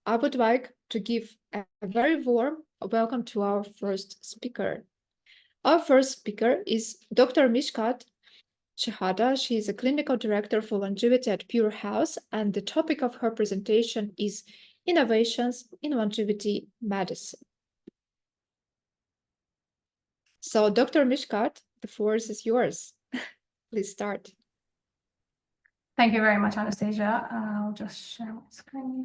I would like to give a very warm welcome to our first speaker. Our first speaker is Dr. Mishkat Shehata. She is a clinical director for longevity at PureHealth, and the topic of her presentation is innovations in longevity medicine. So, Dr. Mishkat, the floor is yours. Please start. Thank you very much, Anastasia. I'll just share my screen.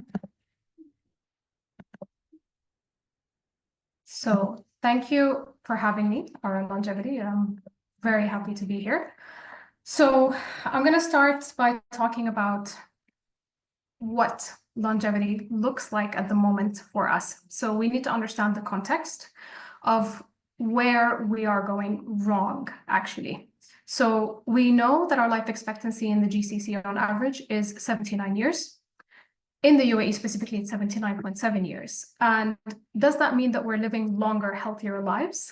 So thank you for having me around longevity. I'm very happy to be here. So I'm going to start by talking about what longevity looks like at the moment for us. So we need to understand the context of where we are going wrong, actually. So we know that our life expectancy in the GCC on average is 79 years. In the UAE specifically, it's 79.7 years. And does that mean that we're living longer, healthier lives?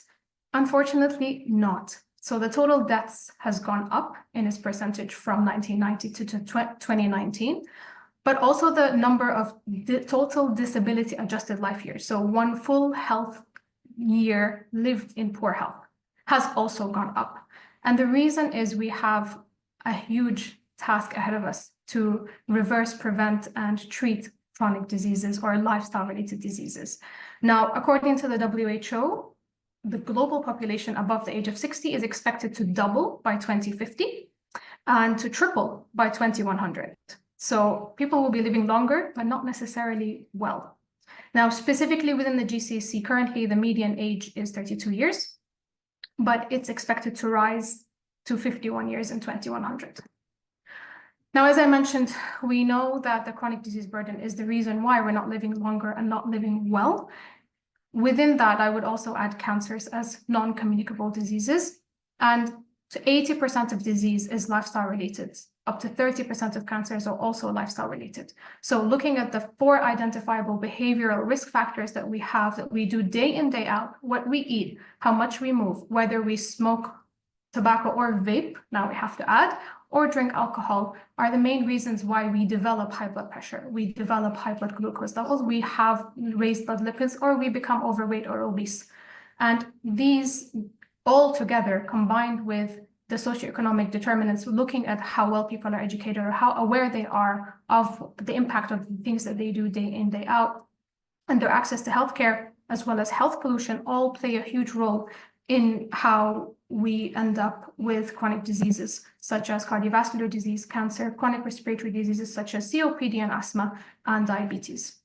Unfortunately, not. So the total deaths has gone up in its percentage from 1990 to 2019, but also the number of total disability adjusted life years. So one full health year lived in poor health has also gone up. And the reason is we have a huge task ahead of us to reverse, prevent, and treat chronic diseases or lifestyle-related diseases. Now, according to the WHO, the global population above the age of 60 is expected to double by 2050 and to triple by 2100. So people will be living longer, but not necessarily well. Now, specifically within the GCC, currently the median age is 32 years, but it's expected to rise to 51 years in 2100. Now, as I mentioned, we know that the chronic disease burden is the reason why we're not living longer and not living well. Within that, I would also add cancers as non-communicable diseases. And to 80% of disease is lifestyle related. Up to 30% of cancers are also lifestyle related. So looking at the 4 identifiable behavioral risk factors that we have, that we do day in, day out, what we eat, how much we move, whether we smoke tobacco or vape, now we have to add, or drink alcohol, are the main reasons why we develop high blood pressure, we develop high blood glucose levels, we have raised blood lipids, or we become overweight or obese. And these all together, combined with the socioeconomic determinants, looking at how well people are educated or how aware they are of the impact of the things that they do day in, day out, and their access to healthcare, as well as health pollution, all play a huge role in how we end up with chronic diseases such as cardiovascular disease, cancer, chronic respiratory diseases such as COPD and asthma, and diabetes.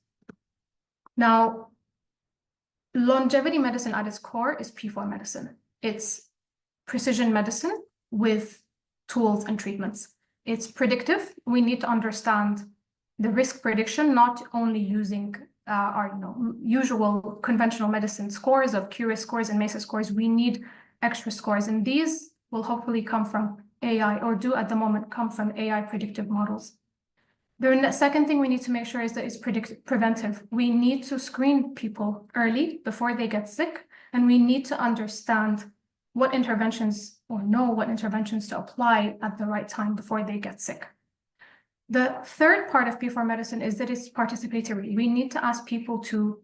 Now, longevity medicine at its core is P4 medicine. It's precision medicine with tools and treatments. It's predictive. We need to understand the risk prediction, not only using our usual conventional medicine scores of QRIS scores and MESA scores. We need extra scores, and these will hopefully come from AI, or do at the moment come from AI predictive models. The second thing we need to make sure is that it's preventive. We need to screen people early before they get sick, and we need to understand what interventions, or know what interventions to apply at the right time before they get sick. The third part of P4 medicine is that it's participatory. We need to ask people to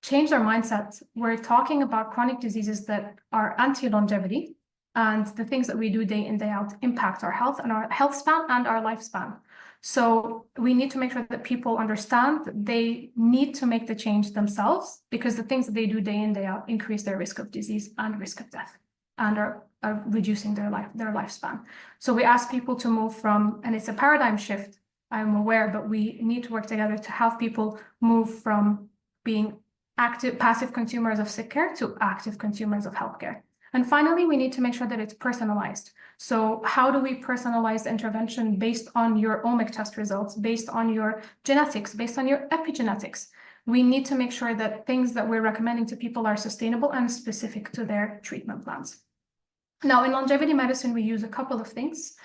change their mindset. We're talking about chronic diseases that are anti-longevity, and the things that we do day in, day out impact our health and our health span and our lifespan. So we need to make sure that people understand that they need to make the change themselves, because the things that they do day in, day out increase their risk of disease and risk of death, and are reducing their lifespan. So we ask people to move from, and it's a paradigm shift, I'm aware, but we need to work together to have people move from being passive consumers of sick care to active consumers of healthcare. And finally, we need to make sure that it's personalized. So how do we personalize the intervention based on your omic test results, based on your genetics, based on your epigenetics? We need to make sure that things that we're recommending to people are sustainable and specific to their treatment plans. Now, in longevity medicine, we use a couple of things.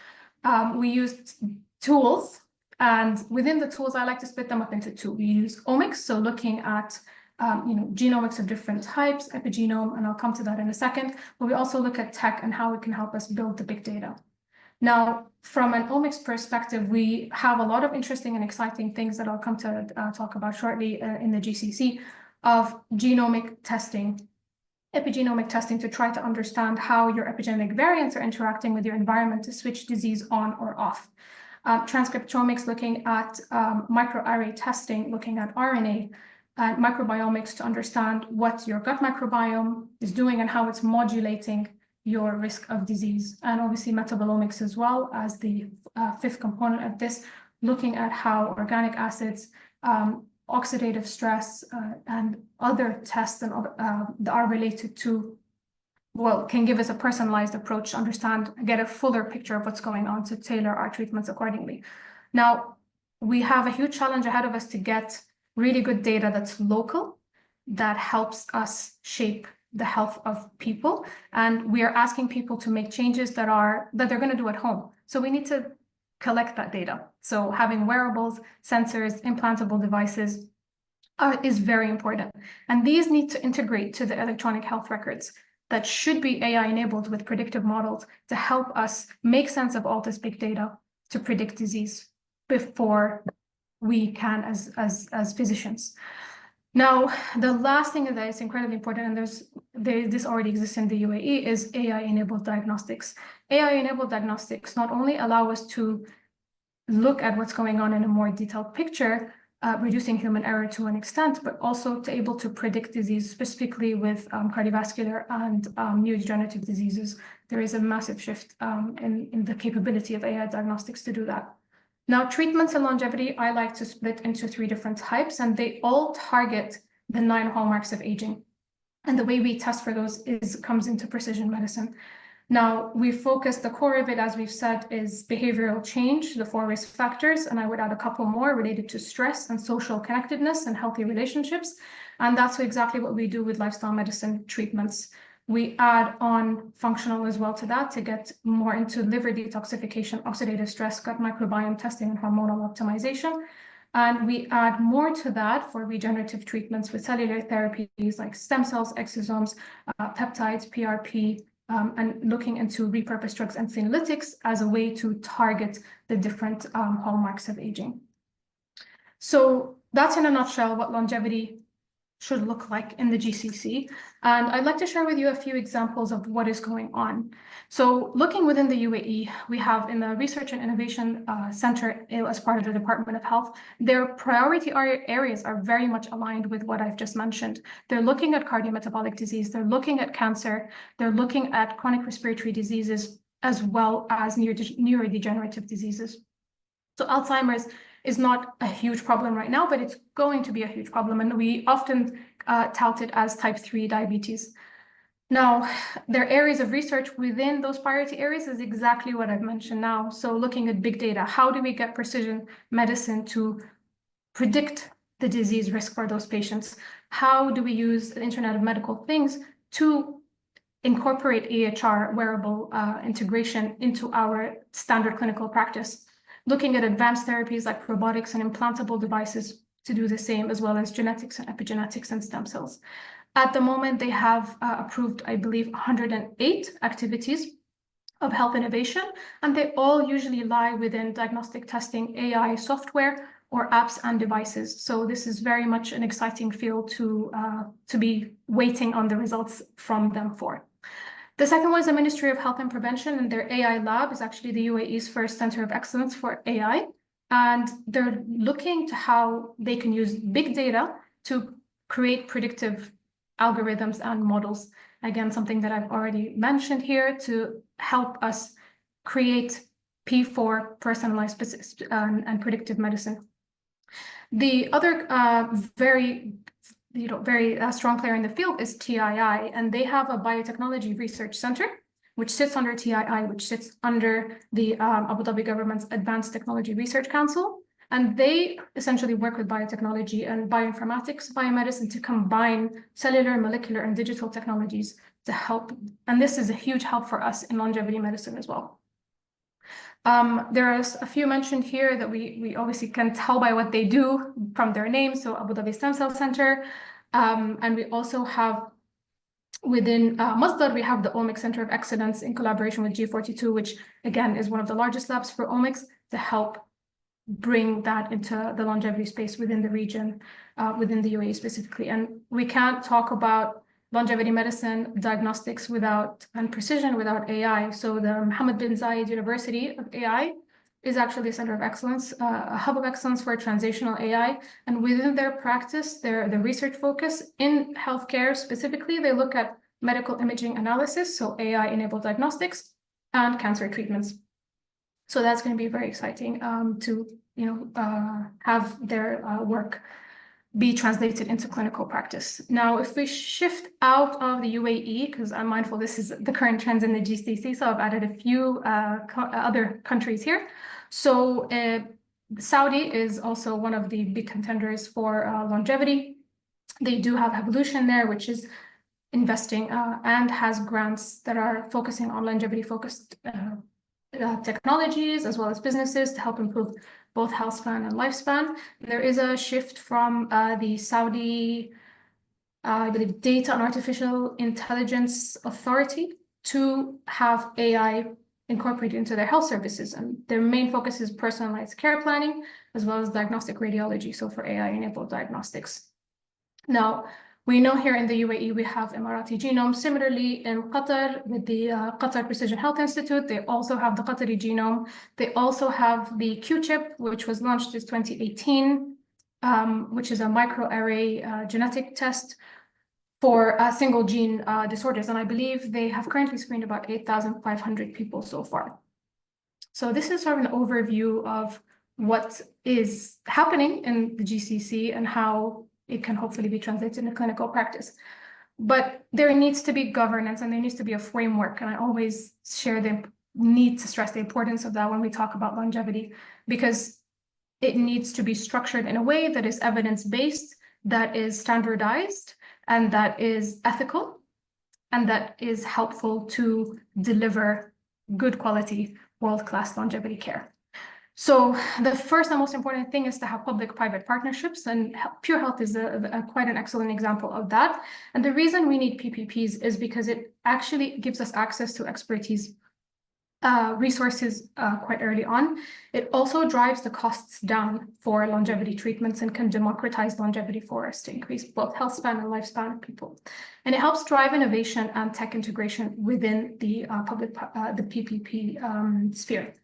We use tools, and within the tools, I like to split them up into 2. We use omics, so looking at genomics of different types, epigenome, and I'll come to that in a second. But we also look at tech and how it can help us build the big data. Now, from an omics perspective, we have a lot of interesting and exciting things that I'll come to talk about shortly in the GCC of genomic testing, epigenomic testing to try to understand how your epigenetic variants are interacting with your environment to switch disease on or off. Transcriptomics looking at microarray testing, looking at RNA, and microbiomics to understand what your gut microbiome is doing and how it's modulating your risk of disease. And obviously metabolomics as well as the fifth component of this, looking at how organic acids, oxidative stress, and other tests that are related to, well, can give us a personalized approach to understand, get a fuller picture of what's going on to tailor our treatments accordingly. Now, we have a huge challenge ahead of us to get really good data that's local, that helps us shape the health of people. And we are asking people to make changes that they're going to do at home. So we need to collect that data. So having wearables, sensors, implantable devices is very important. And these need to integrate to the electronic health records that should be AI enabled with predictive models to help us make sense of all this big data to predict disease before we can as physicians. Now, the last thing that is incredibly important, and this already exists in the UAE, is AI-enabled diagnostics. AI-enabled diagnostics not only allow us to look at what's going on in a more detailed picture, reducing human error to an extent, but also to able to predict disease, specifically with cardiovascular and neurodegenerative diseases. There is a massive shift in the capability of AI diagnostics to do that. Now, treatments and longevity, I like to split into 3 different types, and they all target the 9 hallmarks of aging. And the way we test for those comes into precision medicine. Now, we focus, the core of it, as we've said, is behavioral change, the 4 risk factors, and I would add a couple more related to stress and social connectedness and healthy relationships. And that's exactly what we do with lifestyle medicine treatments. We add on functional as well to that to get more into liver detoxification, oxidative stress, gut microbiome testing, and hormonal optimization. And we add more to that for regenerative treatments with cellular therapies like stem cells, exosomes, peptides, PRP, and looking into repurposed drugs and senolytics as a way to target the different hallmarks of aging. So that's in a nutshell what longevity should look like in the GCC. And I'd like to share with you a few examples of what is going on. So looking within the UAE, we have in the Research and Innovation Center as part of the Department of Health, their priority areas are very much aligned with what I've just mentioned. They're looking at cardiometabolic disease, they're looking at cancer, they're looking at chronic respiratory diseases, as well as neurodegenerative diseases. So Alzheimer's is not a huge problem right now, but it's going to be a huge problem. And we often tout it as type 3 diabetes. Now, their areas of research within those priority areas is exactly what I've mentioned now. So looking at big data, how do we get precision medicine to predict the disease risk for those patients? How do we use the Internet of Medical Things to incorporate AHR wearable integration into our standard clinical practice? Looking at advanced therapies like robotics and implantable devices to do the same, as well as genetics and epigenetics and stem cells. At the moment, they have approved, I believe, 108 activities of health innovation, and they all usually lie within diagnostic testing, AI software, or apps and devices. So this is very much an exciting field to be waiting on the results from them for. The second one is the Ministry of Health and Prevention, and their AI lab is actually the UAE's first center of excellence for AI. And they're looking to how they can use big data to create predictive algorithms and models. Again, something that I've already mentioned here to help us create P4 personalized and predictive medicine. The other very strong player in the field is TII, and they have a biotechnology research center, which sits under TII, which sits under the Abu Dhabi government's Advanced Technology Research Council. And they essentially work with biotechnology and bioinformatics, biomedicine to combine cellular, molecular, and digital technologies to help. And this is a huge help for us in longevity medicine as well. There's a few mentioned here that we obviously can tell by what they do from their name. So Abu Dhabi Stem Cell Center. And we also have Within Masdar, we have the Omics Center of Excellence in collaboration with G42, which again is one of the largest labs for omics to help bring that into the longevity space within the region, within the UAE specifically. And we can't talk about longevity medicine, diagnostics and precision without AI. So the Mohammed bin Zayed University of AI is actually a center of excellence, a hub of excellence for translational AI. And within their practice, the research focus in healthcare specifically, they look at medical imaging analysis, so AI-enabled diagnostics and cancer treatments. So that's going to be very exciting to have their work be translated into clinical practice. Now, if we shift out of the UAE, because I'm mindful this is the current trends in the GCC, so I've added a few other countries here. So Saudi is also one of the big contenders for longevity. They do have Evolution there, which is investing and has grants that are focusing on longevity-focused technologies as well as businesses to help improve both health span and lifespan. There is a shift from the Saudi, I believe, Data and Artificial Intelligence Authority to have AI incorporated into their health services. And their main focus is personalized care planning as well as diagnostic radiology, so for AI-enabled diagnostics. Now, we know here in the UAE, we have Emirati genome. Similarly, in Qatar, with the Qatar Precision Health Institute, they also have the Qatari genome. They also have the Q-chip, which was launched in 2018, which is a microarray genetic test for single gene disorders. And I believe they have currently screened about 8,500 people so far. So this is sort of an overview of what is happening in the GCC and how it can hopefully be translated into clinical practice. But there needs to be governance and there needs to be a framework. And I always share the need to stress the importance of that when we talk about longevity, because it needs to be structured in a way that is evidence-based, that is standardized, and that is ethical, and that is helpful to deliver good quality, world-class longevity care. So the first and most important thing is to have public-private partnerships, and PureHealth is quite an excellent example of that. And the reason we need PPPs is because it actually gives us access to expertise resources quite early on. It also drives the costs down for longevity treatments and can democratize longevity for us to increase both health span and lifespan of people. And it helps drive innovation and tech integration within the PPP sphere.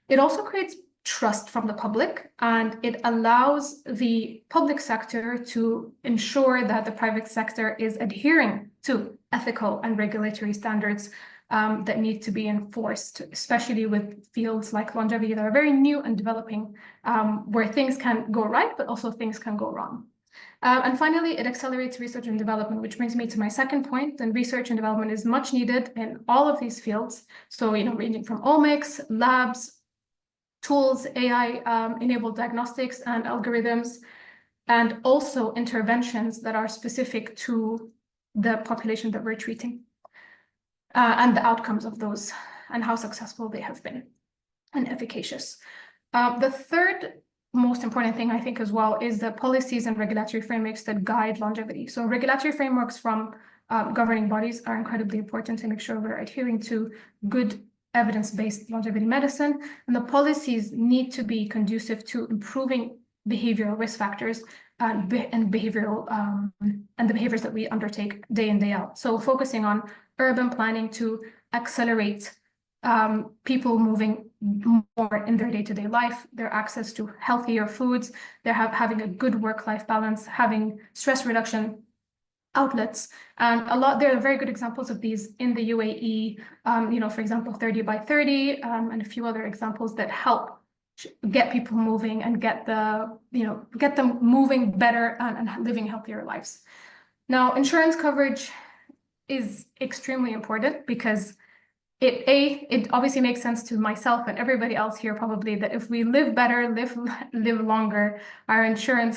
It also creates trust from the public, and it allows the public sector to ensure that the private sector is adhering to ethical and regulatory standards that need to be enforced, especially with fields like longevity that are very new and developing, where things can go right, but also things can go wrong. And finally, it accelerates research and development, which brings me to my second point. And research and development is much needed in all of these fields. So, ranging from omics, labs, tools, AI-enabled diagnostics and algorithms, and also interventions that are specific to the population that we're treating, and the outcomes of those and how successful they have been and efficacious. The third most important thing, I think, as well, is the policies and regulatory frameworks that guide longevity. So regulatory frameworks from governing bodies are incredibly important to make sure we're adhering to good evidence-based longevity medicine, and the policies need to be conducive to improving behavioral risk factors and behavioral and the behaviors that we undertake day in, day out. So focusing on urban planning to accelerate people moving more in their day-to-day life, their access to healthier foods, they're having a good work-life balance, having stress reduction outlets. And there are very good examples of these in the UAE, for example, 30 by 30, and a few other examples that help get people moving and get them moving better and living healthier lives. Now, insurance coverage is extremely important because it obviously makes sense to myself and everybody else here probably that if we live better, live longer, our insurance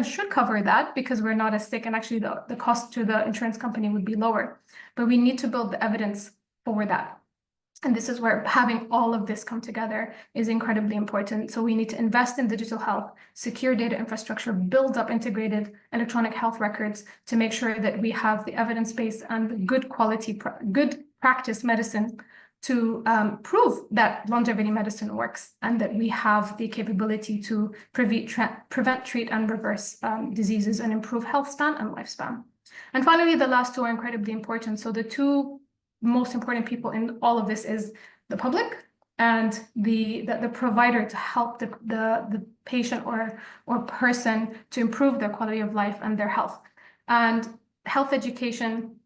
should cover that because we're not as sick, and actually the cost to the insurance company would be lower. But we need to build the evidence for that. And this is where having all of this come together is incredibly important. So we need to invest in digital health, secure data infrastructure, build up integrated electronic health records to make sure that we have the evidence-based and good quality, good practice medicine to prove that longevity medicine works, and that we have the capability to prevent, treat, and reverse diseases and improve health span and lifespan. And finally, the last two are incredibly important. So the two most important people in all of this is the public and the provider to help the patient or person to improve their quality of life and their health. And health education,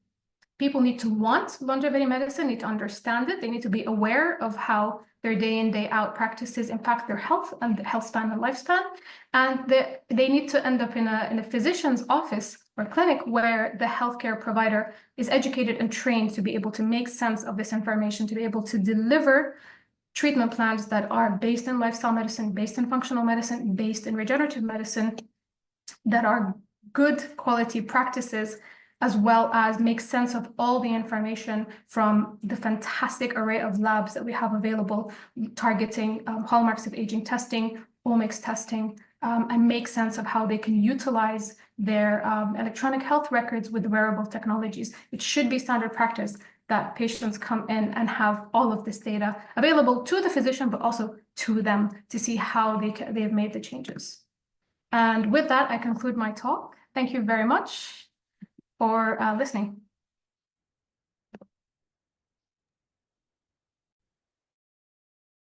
people need to want longevity medicine, need to understand it. They need to be aware of how their day in, day out practices impact their health and the health span and lifespan. And they need to end up in a physician's office or clinic where the healthcare provider is educated and trained to be able to make sense of this information, to be able to deliver treatment plans that are based in lifestyle medicine, based in functional medicine, based in regenerative medicine, that are good quality practices, as well as make sense of all the information from the fantastic array of labs that we have available, targeting hallmarks of aging testing, omics testing, and make sense of how they can utilize their electronic health records with wearable technologies. It should be standard practice that patients come in and have all of this data available to the physician, but also to them to see how they've made the changes. And with that, I conclude my talk. Thank you very much for listening.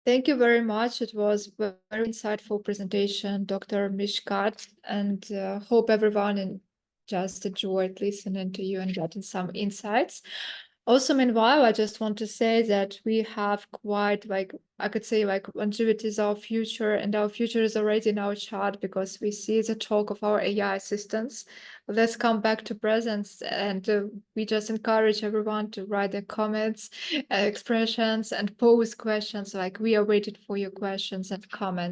Thank you very much. It was a very insightful presentation, Dr. Mishkat, and hope everyone just enjoyed listening to you and getting some insights. Also, meanwhile, I just want to say that we have quite, like, I could say, like, longevity is our future, and our future is already in our chart because we see the talk of our AI assistants. Let's come back to presence, and we just encourage everyone to write their comments, expressions, and pose questions. Like, we are waiting for your questions and comments.